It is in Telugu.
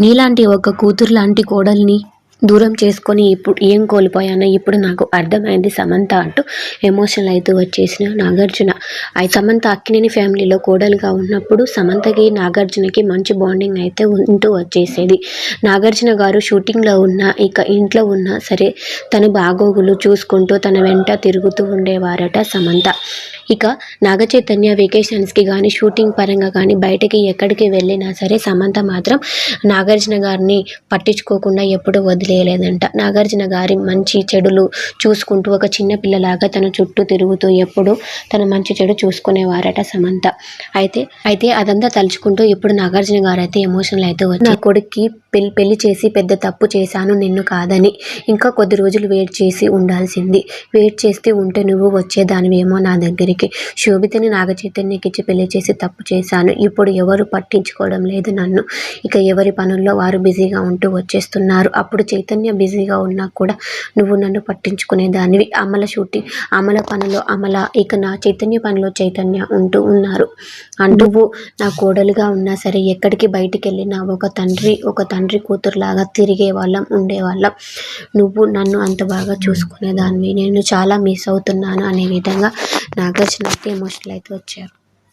నీలాంటి ఒక కూతురు లాంటి కోడల్ని దూరం చేసుకొని ఇప్పుడు ఏం కోల్పోయానో ఇప్పుడు నాకు అర్థమైంది సమంత అంటూ ఎమోషనల్ అవుతూ వచ్చేసిన నాగార్జున. సమంత అక్కినేని ఫ్యామిలీలో కోడలుగా ఉన్నప్పుడు సమంతకి నాగార్జునకి మంచి బాండింగ్ అయితే ఉంటూ వచ్చేసేది. నాగార్జున గారు షూటింగ్లో ఉన్నా ఇక ఇంట్లో ఉన్నా సరే తన బాగోగులు చూసుకుంటూ తన వెంట తిరుగుతూ ఉండేవారట సమంత. ఇక నాగ చైతన్య వెకేషన్స్కి కానీ షూటింగ్ పరంగా కానీ బయటకి ఎక్కడికి వెళ్ళినా సరే సమంత మాత్రం నాగార్జున గారిని పట్టించుకోకుండా ఎప్పుడూ వదిలేయలేదంట. నాగార్జున గారి మంచి చెడులు చూసుకుంటూ ఒక చిన్న పిల్లలాగా తన చుట్టూ తిరుగుతూ ఎప్పుడు తన మంచి చెడు చూసుకునేవారట సమంత. అయితే అదంతా తలుచుకుంటూ ఇప్పుడు నాగార్జున గారు అయితే ఎమోషనల్ అయితే వచ్చి, నా కొడుక్కి పెళ్లి చేసి పెద్ద తప్పు చేశాను నిన్ను కాదని, ఇంకా కొద్ది రోజులు వెయిట్ చేసి ఉండాల్సింది, వెయిట్ చేస్తే ఉంటే నువ్వు వచ్చేదానివేమో నా దగ్గరికి, శోభితని నాగ చైతన్యకిచ్చి పెళ్లి చేసి తప్పు చేశాను, ఇప్పుడు ఎవరు పట్టించుకోవడం లేదు నన్ను, ఇక ఎవరి పనుల్లో వారు బిజీగా ఉంటూ వచ్చేస్తున్నారు, అప్పుడు చైతన్య బిజీగా ఉన్నా కూడా నువ్వు నన్ను పట్టించుకునేదానివి, అమల పనిలో అమల, ఇక నా చైతన్య పనిలో చైతన్య ఉంటూ ఉన్నారు అంటూ నా కోడలుగా ఉన్నా సరే ఎక్కడికి బయటికి వెళ్ళినా ఒక తండ్రి కూతురులాగా తిరిగే వాళ్ళం ఉండేవాళ్ళం, నువ్వు నన్ను అంత బాగా చూసుకునేదానివి, నేను చాలా మిస్ అవుతున్నాను అనే విధంగా నాగార్జున అయితే ఎమోషనల్ అయితే వచ్చారు.